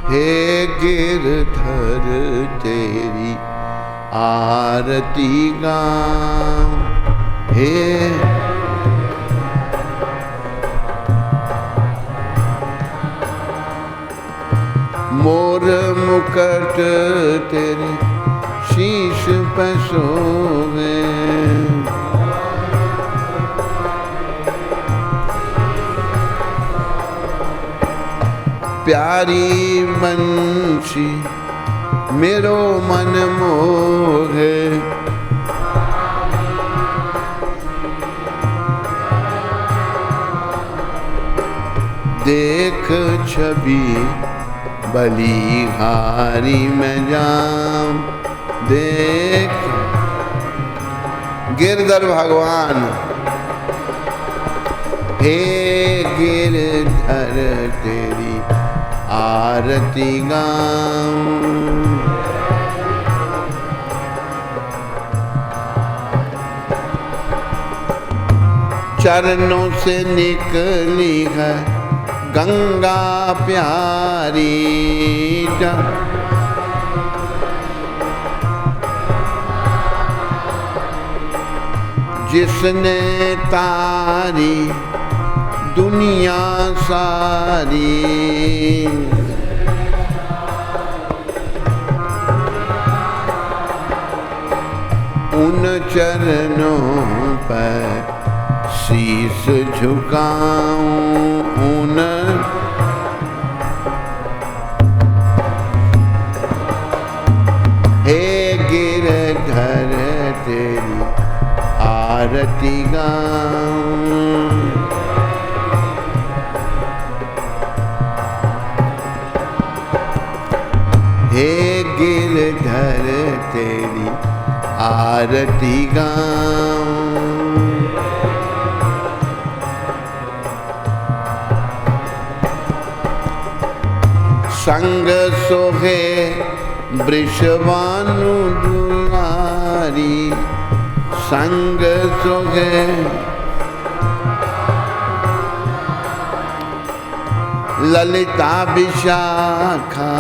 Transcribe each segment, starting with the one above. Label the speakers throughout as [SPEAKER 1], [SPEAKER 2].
[SPEAKER 1] हे गिरधर तेरी आरती गाऊं, हे मोर मुकुट तेरे शीश पे सोवे, प्यारी बंशी मेरो मन मोहे, देख छवि बलिहारी में जाऊं, देख गिरधर भगवान, हे गिरधर तेरी आरती गाऊं, चरणों से निकली है गंगा प्यारी, जिसने तारी दुनिया सारी, उन चरणों पर शीश झुकाऊं, उन हे गिरधर तेरी आरती गाऊं, हे गिरधर तेरी आरती गाऊं, संग सोहे वृषभानु दुलारी, संग सोहे ललिता विशाखा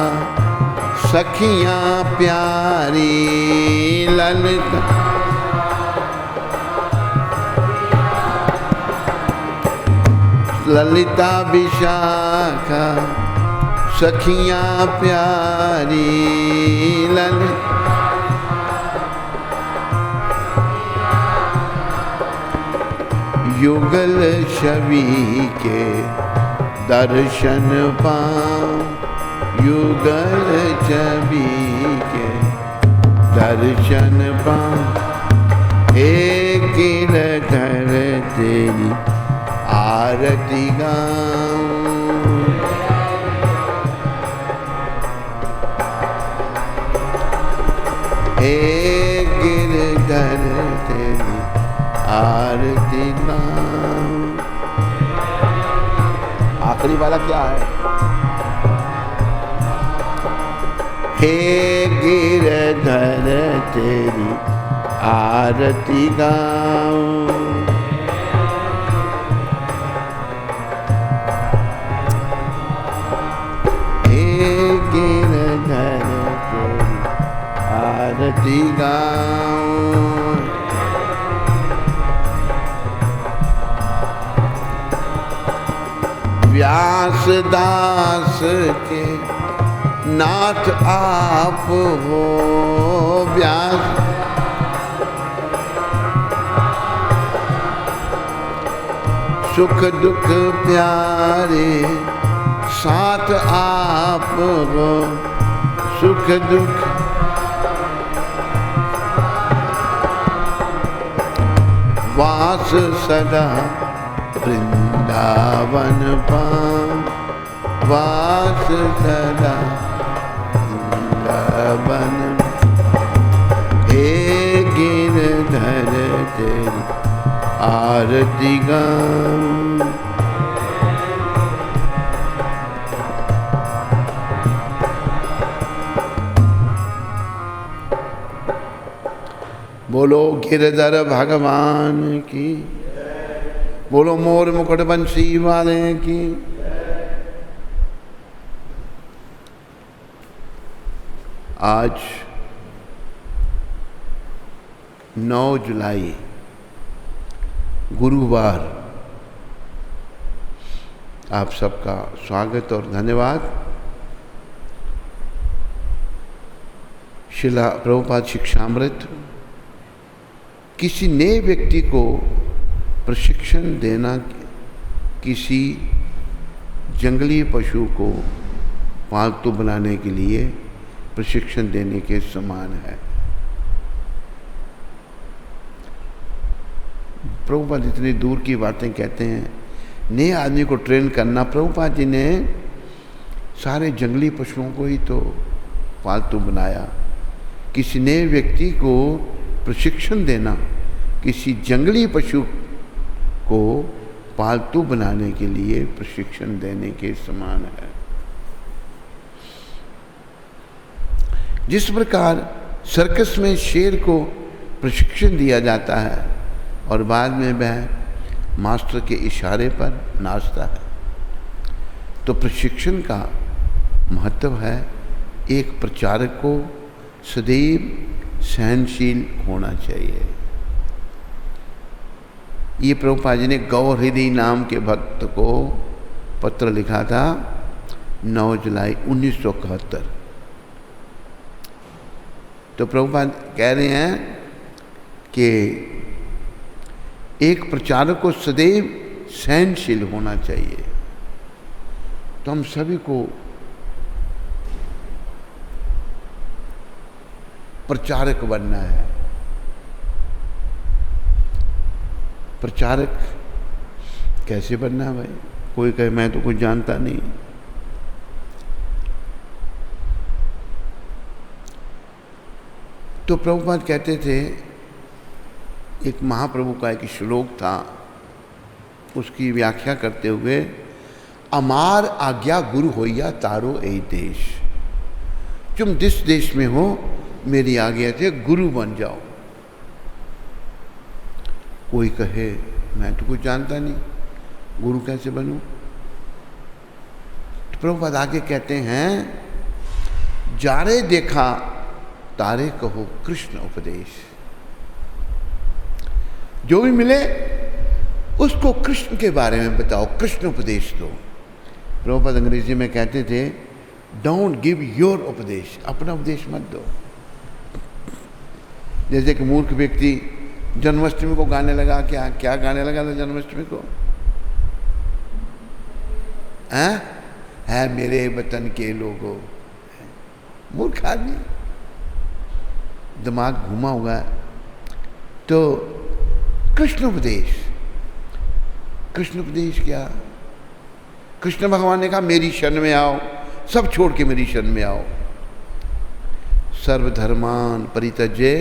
[SPEAKER 1] सखियां प्यारी, ललिता ललिता विशाखा सखियां प्यारी, युगल छवि के दर्शन पाऊं, युगल छवि के दर्शन पाऊं, हे गिरधर तेरी आरती गाऊं, हे गिरधर तेरी आरती गाऊं। आखिरी वाला क्या है? हे गिरधर तेरी आरती गाऊं, हे गिरधर तेरी आरती गाऊं। व्यास दास के नाथ आप हो, व्यास सुख दुख प्यारे साथ आप हो, सुख दुख वास सदा वृंदावन पाऊं, वास सदा वृंदावन, हे गिरधर तेरी आरती गाऊं। बोलो गिरधर भगवान की, बोलो मोर मुकुट बंसी वाले की। आज 9 जुलाई गुरुवार, आप सबका स्वागत और धन्यवाद। शिला प्रभुपाद शिक्षामृत किसी नए व्यक्ति को प्रशिक्षण देना किसी जंगली पशु को पालतू बनाने के लिए प्रशिक्षण देने के समान है। प्रभुपाद इतनी दूर की बातें कहते हैं। नए आदमी को ट्रेन करना, प्रभुपाद जी ने सारे जंगली पशुओं को ही तो पालतू बनाया। किसी नए व्यक्ति को प्रशिक्षण देना किसी जंगली पशु को पालतू बनाने के लिए प्रशिक्षण देने के समान है। जिस प्रकार सर्कस में शेर को प्रशिक्षण दिया जाता है और बाद में वह मास्टर के इशारे पर नाचता है, तो प्रशिक्षण का महत्व है एक प्रचारक को सदैव सहनशील होना चाहिए। ये प्रभुपाद जी ने गौर हृदय नाम के भक्त को पत्र लिखा था 9 जुलाई 1971। तो प्रभुपाद कह रहे हैं कि एक प्रचारक को सदैव सहनशील होना चाहिए। तो हम सभी को प्रचारक बनना है। प्रचारक कैसे बनना है भाई? कोई कहे मैं तो कुछ जानता नहीं। तो प्रभुपाद कहते थे, एक महाप्रभु का एक श्लोक था, उसकी व्याख्या करते हुए, अमार आज्ञा गुरु होइया तारो ए देश। तुम जिस देश में हो मेरी आज्ञा से गुरु बन जाओ। कोई कहे मैं तो कुछ जानता नहीं, गुरु कैसे बनूं? तो प्रभुपाद आगे कहते हैं, जारे देखा तारे कहो कृष्ण उपदेश। जो भी मिले उसको कृष्ण के बारे में बताओ, कृष्ण उपदेश दो। प्रभुपाद अंग्रेजी में कहते थे, डोंट गिव योर उपदेश, अपना उपदेश मत दो। जैसे कि मूर्ख व्यक्ति जन्माष्टमी को गाने लगा, क्या गाने लगा था जन्माष्टमी को? है मेरे वतन के लोगों। मूर्ख आदमी, दिमाग घुमा हुआ है। तो कृष्ण उपदेश, कृष्ण उपदेश क्या? कृष्ण भगवान ने कहा मेरी शरण में आओ, सब छोड़ के मेरी शरण में आओ। सर्वधर्मान परित्यज्य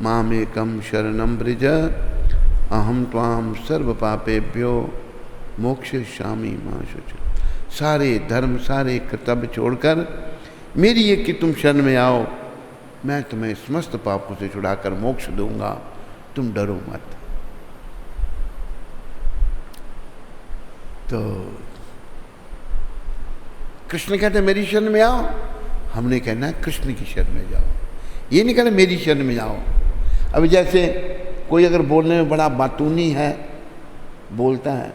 [SPEAKER 1] मामेकं शरणं व्रज, अहम त्वाम सर्व पापेभ्यो मोक्षयिष्यामि मा शुचि। सारे धर्म सारे कर्तव्य छोड़कर मेरी एक कि तुम शरण में आओ, मैं तुम्हें समस्त पापों से छुड़ाकर मोक्ष दूंगा, तुम डरो मत। तो कृष्ण कहते मेरी शरण में आओ, हमने कहना कृष्ण की शरण में जाओ। ये नहीं कहना मेरी शरण में जाओ। अभी जैसे कोई अगर बोलने में बड़ा बातूनी है, बोलता है,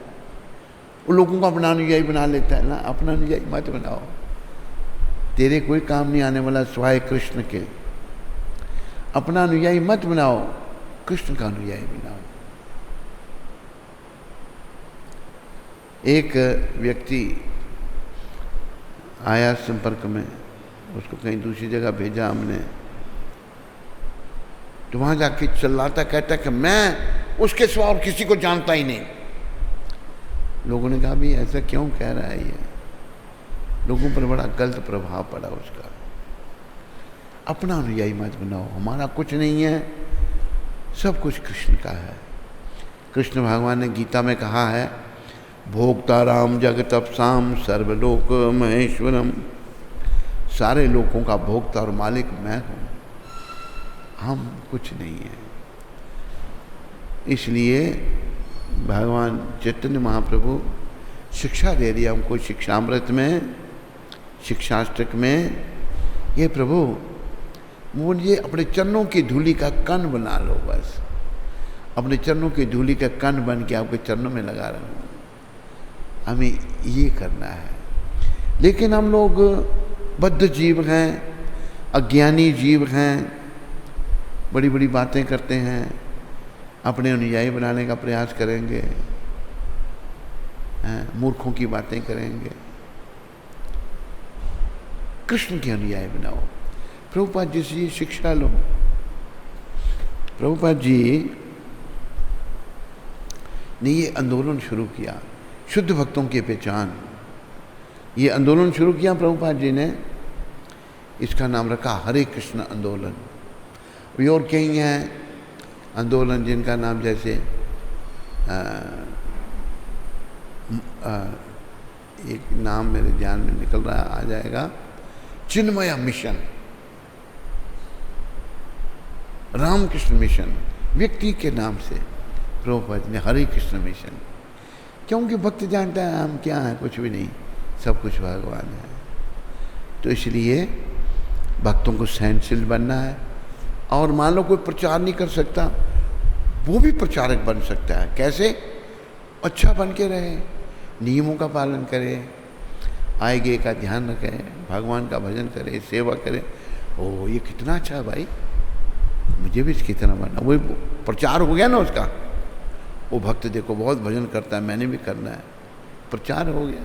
[SPEAKER 1] वो लोगों को अपना अनुयायी बना लेता है ना। अपना अनुयायी मत बनाओ, तेरे कोई काम नहीं आने वाला स्वाय कृष्ण के। अपना अनुयायी मत बनाओ, कृष्ण का अनुयायी बनाओ। एक व्यक्ति आया संपर्क में, उसको कहीं दूसरी जगह भेजा हमने, तो वहाँ जाके चिल्लाता, कहता कि मैं उसके सिवा और किसी को जानता ही नहीं। लोगों ने कहा भी ऐसा क्यों कह रहा है ये? लोगों पर बड़ा गलत प्रभाव पड़ा उसका। अपना अनुयायी मत बनाओ, हमारा कुछ नहीं है, सब कुछ कृष्ण का है। कृष्ण भगवान ने गीता में कहा है, भोक्ता राम जगतपसाम सर्वलोक महेश्वरम। सारे लोगों का भोक्ता और मालिक मैं हूँ, हम कुछ नहीं है। इसलिए भगवान चैतन्य महाप्रभु शिक्षा दे दिया हमको शिक्षामृत में, शिक्षाष्टक में। ये प्रभु मुझे अपने चरणों की धूली का कण बना लो, बस अपने चरणों की धूली का कण बन के आपके चरणों में लगा रहूं। हमें ये करना है। लेकिन हम लोग बद्ध जीव हैं, अज्ञानी जीव हैं, बड़ी बड़ी बातें करते हैं, अपने अनुयायी बनाने का प्रयास करेंगे, मूर्खों की बातें करेंगे। कृष्ण के अनुयायी बनाओ। प्रभुपाद जी से ये शिक्षा लो। प्रभुपाद जी ने ये आंदोलन शुरू किया, शुद्ध भक्तों की पहचान। ये आंदोलन शुरू किया प्रभुपाद जी ने, इसका नाम रखा हरे कृष्ण आंदोलन। भी और कई हैं आंदोलन जिनका नाम, जैसे एक नाम मेरे ध्यान में निकल रहा है, आ जाएगा, चिन्मय मिशन, रामकृष्ण मिशन, व्यक्ति के नाम से प्रभुपाद ने हरे कृष्ण मिशन। क्योंकि भक्त जानता है हम क्या हैं, कुछ भी नहीं, सब कुछ भगवान है। तो इसलिए भक्तों को सहनशील बनना है। और मान लो कोई प्रचार नहीं कर सकता, वो भी प्रचारक बन सकता है। कैसे? अच्छा बन के रहे, नियमों का पालन करे, आए गए का ध्यान रखे, भगवान का भजन करे, सेवा करे। ओ ये कितना अच्छा है भाई, मुझे भी इसकी तरह बनना। वो प्रचार हो गया ना उसका। वो भक्त देखो बहुत भजन करता है, मैंने भी करना है, प्रचार हो गया।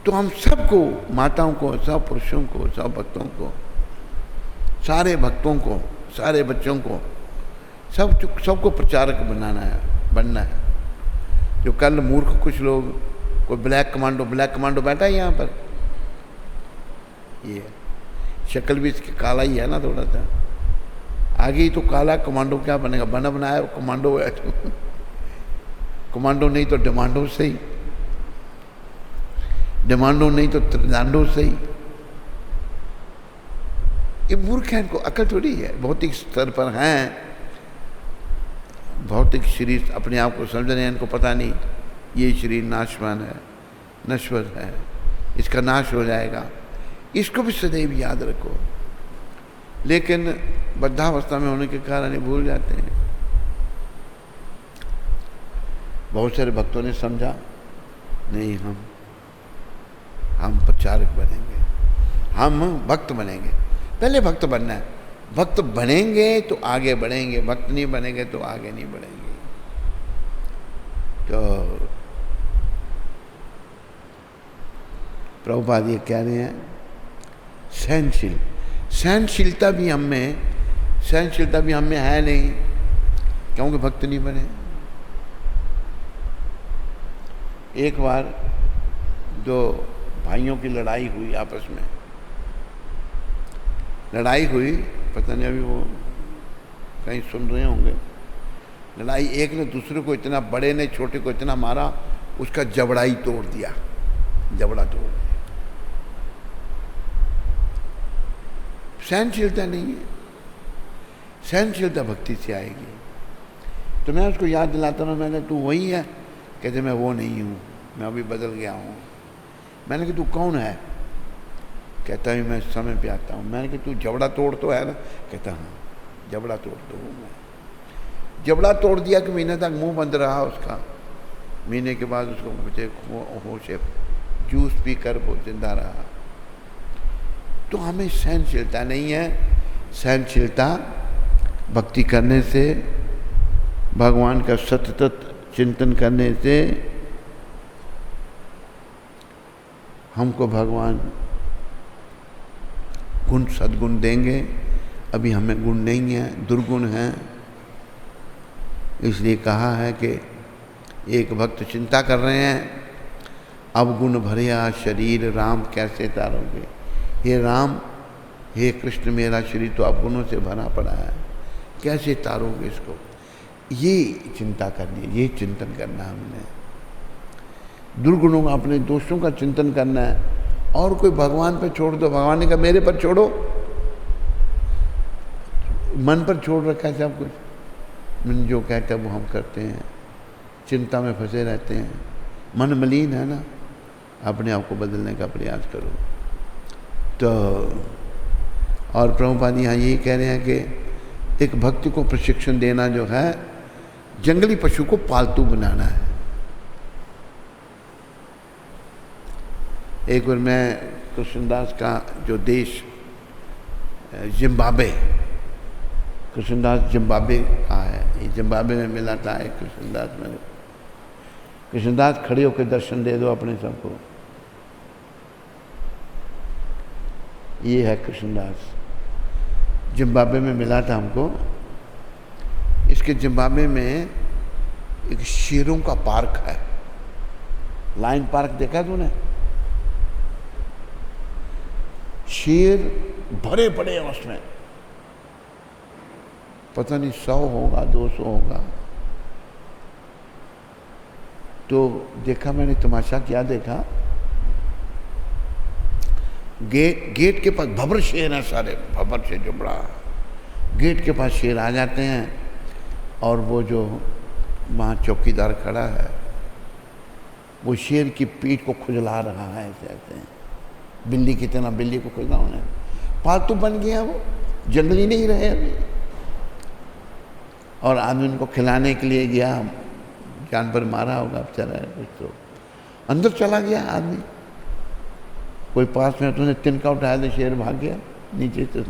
[SPEAKER 1] तो हम सबको, माताओं को, सब पुरुषों को, सब भक्तों को, सारे भक्तों को, सारे बच्चों को, सबको प्रचारक बनना है। जो कल मूर्ख कुछ लोग, कोई ब्लैक कमांडो बैठा है यहाँ पर, ये शक्ल भी इसकी काला ही है ना थोड़ा सा, आगे ही तो काला, कमांडो क्या बनेगा, बना बनाया कमांडो है तो कमांडो नहीं तो डिमांडो सही, डिमांडो नहीं तो त्रिदांडो सही। ये मूर्ख है, इनको अकल थोड़ी है, भौतिक स्तर पर हैं, भौतिक शरीर अपने आप को समझ रहे हैं, इनको पता नहीं ये शरीर नाशवान है, नश्वर है, इसका नाश हो जाएगा। इसको भी सदैव याद रखो। लेकिन वृद्धावस्था में होने के कारण ये भूल जाते हैं। बहुत सारे भक्तों ने समझा नहीं, हम प्रचारक बनेंगे, हम भक्त बनेंगे। पहले भक्त बनना है, भक्त बनेंगे तो आगे बढ़ेंगे, भक्त नहीं बनेंगे तो आगे नहीं बढ़ेंगे। तो प्रभुपाद ये कह रहे हैं सहनशीलता भी हम में है नहीं, क्योंकि भक्त नहीं बने। एक बार दो भाइयों की लड़ाई हुई, आपस में लड़ाई हुई, पता नहीं अभी वो कहीं सुन रहे होंगे। लड़ाई, एक ने दूसरे को इतना, बड़े ने छोटे को इतना मारा, उसका जबड़ा ही तोड़ दिया, जबड़ा तोड़ दिया। सहनशीलता नहीं है, सहनशीलता भक्ति से आएगी। तो मैं उसको याद दिलाता हूँ, मैंने तू वही है? कहते मैं वो नहीं हूँ, मैं अभी बदल गया हूँ। मैंने कहा तू कौन है? कहता है मैं समय पे आता हूँ। मैंने कहा तू जबड़ा तोड़ तो है ना? कहता हाँ जबड़ा तोड़ तो हूँ मैं। जबड़ा तोड़ दिया कि महीने तक मुंह बंद रहा उसका। महीने के बाद उसको मुझे होश, जूस पी कर वो जिंदा रहा। तो हमें सहनशीलता नहीं है। सहनशीलता भक्ति करने से, भगवान का सतत चिंतन करने से हमको भगवान गुण सद्गुण देंगे। अभी हमें गुण नहीं है, दुर्गुण हैं। इसलिए कहा है कि एक भक्त चिंता कर रहे हैं, अब गुण भरिया शरीर राम कैसे तारोगे। हे राम, हे कृष्ण, मेरा शरीर तो अब गुणों से भरा पड़ा है, कैसे तारोगे इसको। ये चिंता करनी है, ये चिंतन करना है हमने। दुर्गुणों का, अपने दोषों का चिंतन करना है। और कोई भगवान पर छोड़ दो, भगवान ने कहा मेरे पर छोड़ो। मन पर छोड़ रखा है सब कुछ, मन जो कहता है वो हम करते हैं, चिंता में फंसे रहते हैं। मन मलिन है ना, अपने आप को बदलने का प्रयास करो। तो और प्रभुपाद यहाँ यही कह रहे हैं कि एक भक्त को प्रशिक्षण देना जो है, जंगली पशु को पालतू बनाना है। एक बार मैं कृष्णदास का जो देश जिम्बाब्वे, कृष्णदास जिम्बाब्वे का है, ये जिम्बाब्वे में मिला था एक कृष्णदास। मैंने कृष्णदास खड़े होकर दर्शन दे दो अपने सबको। ये है कृष्णदास, जिम्बाब्वे में मिला था हमको। इसके जिम्बाब्वे में एक शेरों का पार्क है, लाइन पार्क देखा तूने? शेर भरे पड़े हैं उसमें, पता नहीं 100 होगा 200 होगा। तो देखा मैंने, तमाशा क्या देखा, गेट के पास भबर शेर है सारे, भबर शेर जो बड़ा, गेट के पास शेर आ जाते हैं और वो जो वहाँ चौकीदार खड़ा है वो शेर की पीठ को खुजला रहा है ऐसे ऐसे, बिल्ली की तरह बिल्ली को खुजला उन्हें। पालतू बन गया वो, जंगली नहीं रहे अभी। और आदमी उनको खिलाने के लिए गया, जानवर मारा होगा बेचारा कुछ, तो अंदर चला गया आदमी। कोई पास में तो उसने तिनका उठाया तो शेर भाग गया नीचे से,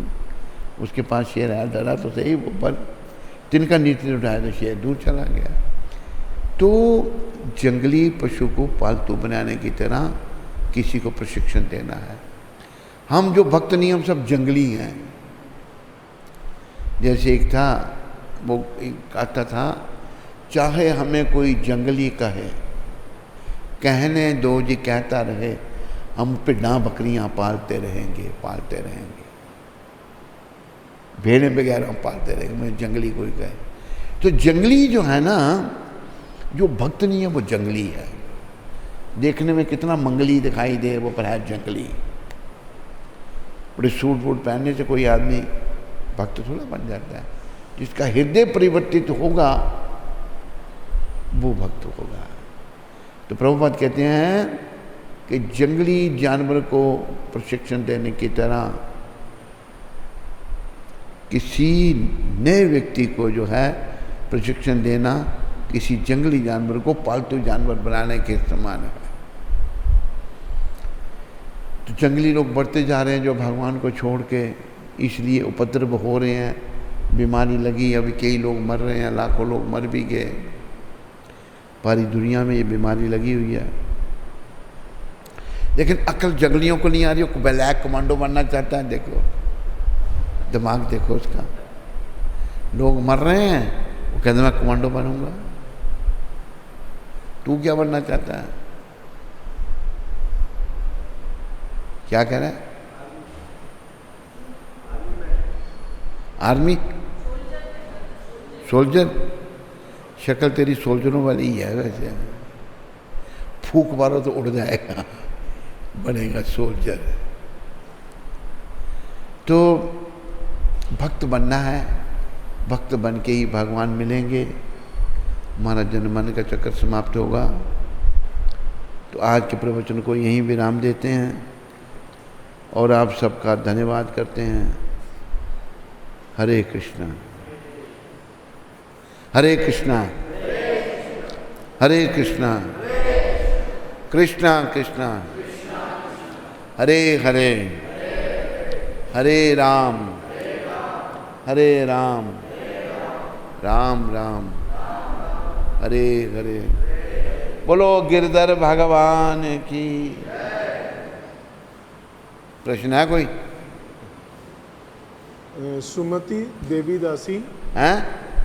[SPEAKER 1] उसके पास शेर आया, डरा तो सही वो, पर तिनका नीचे उठाया तो शेर दूर चला गया। तो जंगली पशु को पालतू बनाने की तरह किसी को प्रशिक्षण देना है। हम जो भक्त नहीं, हम सब जंगली हैं। जैसे एक था, वो कहता था, चाहे हमें कोई जंगली कहे, कहने दो जी कहता रहे, हम पिड्डा बकरियां पालते रहेंगे, पालते रहेंगे, भेड़ें वगैरह हम पालते रहेंगे, मैं जंगली कोई कहे। तो जंगली जो है ना, जो भक्त नहीं है वो जंगली है। देखने में कितना मंगली दिखाई दे वो, पर है जंगली। बड़े सूट वूट पहनने से कोई आदमी भक्त थोड़ा बन जाता है। जिसका हृदय परिवर्तित होगा वो भक्त होगा। तो प्रभुपाद कहते हैं कि जंगली जानवर को प्रशिक्षण देने की तरह किसी नए व्यक्ति को जो है प्रशिक्षण देना किसी जंगली जानवर को पालतू जानवर बनाने के समान है। तो जंगली लोग बढ़ते जा रहे हैं जो भगवान को छोड़ के, इसलिए उपद्रव हो रहे हैं, बीमारी लगी, अभी कई लोग मर रहे हैं, लाखों लोग मर भी गए। सारी दुनिया में ये बीमारी लगी हुई है। लेकिन अकल जंगलियों को नहीं आ रही, वो ब्लैक कमांडो बनना चाहता है। देखो दिमाग, देखो उसका। लोग मर रहे हैं, वो कहते मैं कमांडो बनूंगा। तू क्या बनना चाहता है? क्या कह रहा है? Army, soldier. शक्ल तेरी सोल्जरों वाली ही है वैसे, फूक मारो तो उड़ जाएगा, बनेगा सोल्जर। तो भक्त बनना है, भक्त बन के ही भगवान मिलेंगे, हमारा जन्म मरण का चक्कर समाप्त होगा। तो आज के प्रवचन को यहीं विराम देते हैं और आप सबका धन्यवाद करते हैं। हरे कृष्णा, हरे कृष्णा, हरे कृष्णा, कृष्णा कृष्णा, हरे हरे, हरे राम, हरे राम, राम राम, हरे हरे। बोलो गिरधर भगवान की। प्रश्न है कोई?
[SPEAKER 2] सुमति देवी दासी
[SPEAKER 1] हैं?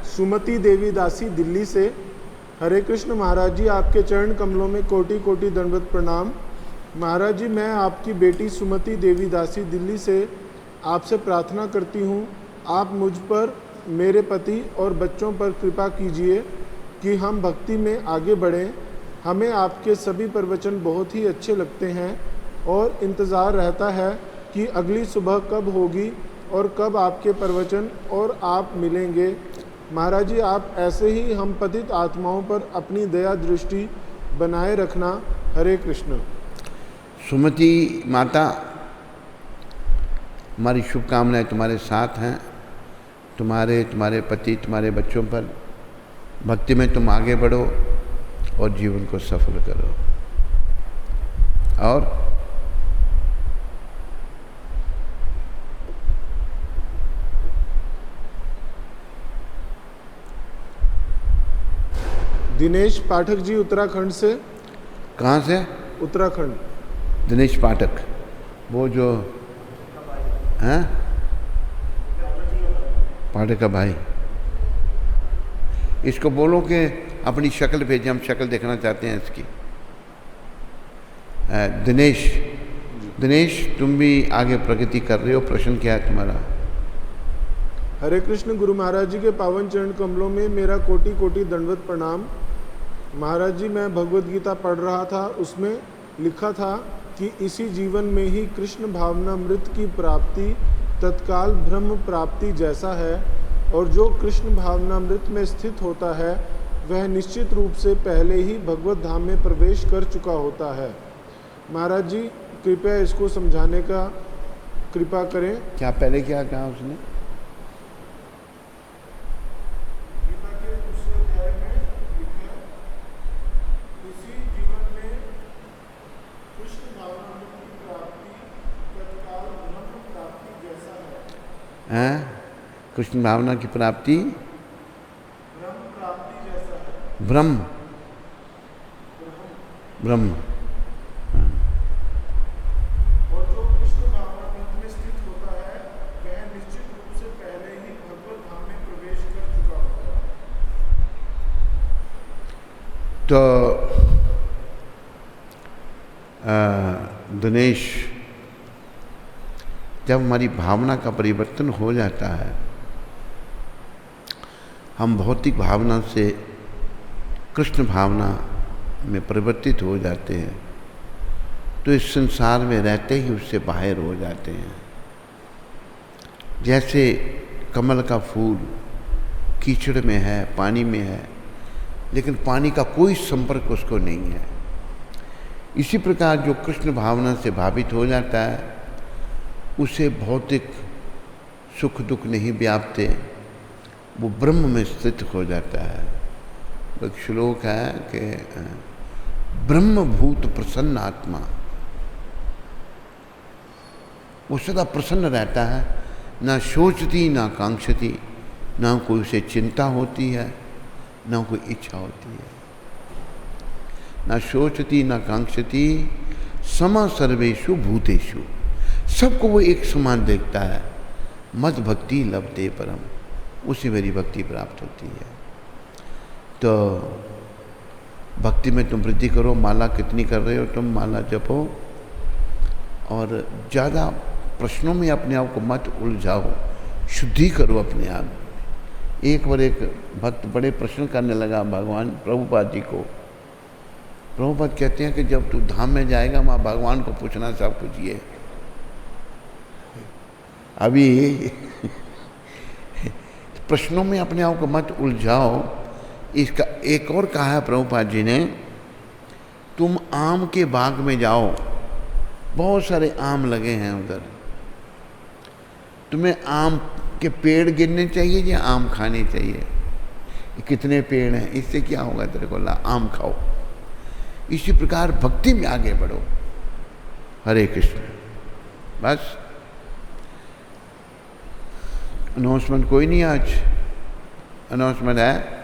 [SPEAKER 2] सुमति देवी दासी दिल्ली से। हरे कृष्ण महाराज जी, आपके चरण कमलों में कोटि कोटि दंडवत प्रणाम। महाराज जी, मैं आपकी बेटी सुमति देवी दासी दिल्ली से आपसे प्रार्थना करती हूँ, आप मुझ पर, मेरे पति और बच्चों पर कृपा कीजिए कि हम भक्ति में आगे बढ़ें। हमें आपके सभी प्रवचन बहुत ही अच्छे लगते हैं और इंतज़ार रहता है कि अगली सुबह कब होगी और कब आपके प्रवचन और आप मिलेंगे। महाराज जी, आप ऐसे ही हम पतित आत्माओं पर अपनी दया दृष्टि बनाए रखना। हरे कृष्ण।
[SPEAKER 1] सुमति माता, हमारी शुभकामनाएं तुम्हारे साथ हैं, तुम्हारे पति, तुम्हारे बच्चों पर। भक्ति में तुम आगे बढ़ो और जीवन को सफल करो। और
[SPEAKER 2] दिनेश पाठक जी उत्तराखंड से।
[SPEAKER 1] कहाँ से?
[SPEAKER 2] उत्तराखंड।
[SPEAKER 1] दिनेश पाठक, वो जो हैं पाठक का भाई, इसको बोलो कि अपनी शक्ल भेजें, हम शक्ल देखना चाहते हैं इसकी। दिनेश तुम भी आगे प्रगति कर रहे हो, प्रश्न क्या है तुम्हारा?
[SPEAKER 2] हरे कृष्ण। गुरु महाराज जी के पावन चरण कमलों में मेरा कोटि कोटि दंडवत प्रणाम। महाराज जी, मैं भगवत गीता पढ़ रहा था, उसमें लिखा था कि इसी जीवन में ही कृष्ण भावनामृत की प्राप्ति तत्काल ब्रह्म प्राप्ति जैसा है, और जो कृष्ण भावनामृत में स्थित होता है वह निश्चित रूप से पहले ही भगवत धाम में प्रवेश कर चुका होता है। महाराज जी, कृपया इसको समझाने का कृपा करें।
[SPEAKER 1] क्या पहले क्या कहा उसने? कृष्ण भावना की प्राप्ति ब्रह्म
[SPEAKER 2] और जो कृष्ण भावनामृत में स्थित होता है वह निश्चित रूप से पहले ही भगवत धाम में प्रवेश कर चुका होता
[SPEAKER 1] है। तो दिनेश, जब हमारी भावना का परिवर्तन हो जाता है, हम भौतिक भावना से कृष्ण भावना में परिवर्तित हो जाते हैं, तो इस संसार में रहते ही उससे बाहर हो जाते हैं। जैसे कमल का फूल कीचड़ में है, पानी में है, लेकिन पानी का कोई संपर्क उसको नहीं है। इसी प्रकार जो कृष्ण भावना से भावित हो जाता है, उसे भौतिक सुख दुख नहीं व्यापते, वो ब्रह्म में स्थित हो जाता है। एक श्लोक है कि ब्रह्मभूत प्रसन्न आत्मा, वो सदा प्रसन्न रहता है, ना सोचती ना कांक्षती, ना कोई उसे चिंता होती है, ना कोई इच्छा होती है। ना सोचती ना कांक्षती, समा सर्वेषु भूतेषु, सबको वो एक समान देखता है। मद भक्ति लभते परम, उसे मेरी भक्ति प्राप्त होती है। तो भक्ति में तुम वृद्धि करो। माला कितनी कर रहे हो तुम? माला जपो और ज़्यादा प्रश्नों में अपने आप को मत उलझाओ, शुद्धि करो अपने आप। एक बार एक भक्त बड़े प्रश्न करने लगा भगवान प्रभुपाद जी को। प्रभुपाद कहते हैं कि जब तू धाम में जाएगा वहाँ भगवान को पूछना सब कुछ ये। अभी प्रश्नों में अपने आप को मत उलझाओ। इसका एक और कहा है प्रभुपाद जी ने, तुम आम के बाग में जाओ, बहुत सारे आम लगे हैं उधर, तुम्हें आम के पेड़ गिनने चाहिए या आम खाने चाहिए? कितने पेड़ हैं, इससे क्या होगा तेरे को? ला आम खाओ। इसी प्रकार भक्ति में आगे बढ़ो। हरे कृष्ण। बस अनाउंसमेंट कोई नहीं आज? अनाउंसमेंट है?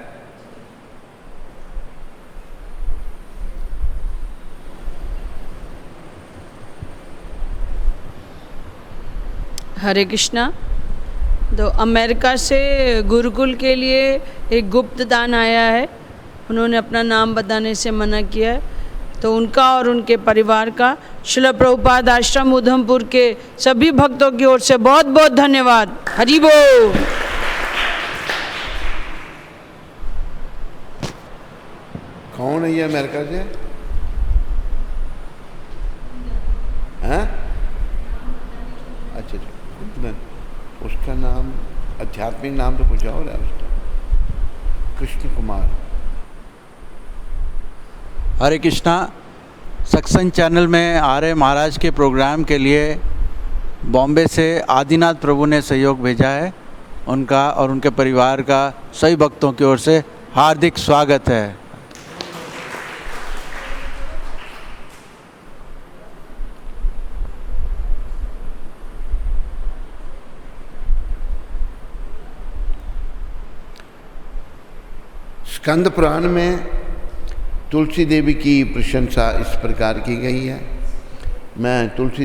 [SPEAKER 3] हरे कृष्णा। तो अमेरिका से गुरुकुल के लिए एक गुप्त दान आया है, उन्होंने अपना नाम बताने से मना किया है, तो उनका और उनके परिवार का श्रील प्रभुपाद आश्रम उधमपुर के सभी भक्तों की ओर से बहुत बहुत धन्यवाद। हरि बोल।
[SPEAKER 1] कौन है ये अमेरिका से? हैं? अच्छा, उसका नाम, आध्यात्मिक नाम तो कुछ और है उसका, कृष्ण कुमार।
[SPEAKER 4] हरे कृष्णा। सत्संग चैनल में आ रहे महाराज के प्रोग्राम के लिए बॉम्बे से आदिनाथ प्रभु ने सहयोग भेजा है। उनका और उनके परिवार का सभी भक्तों की ओर से हार्दिक स्वागत है।
[SPEAKER 1] स्कंद पुराण में तुलसी देवी की प्रशंसा इस प्रकार की गई है। मैं तुलसी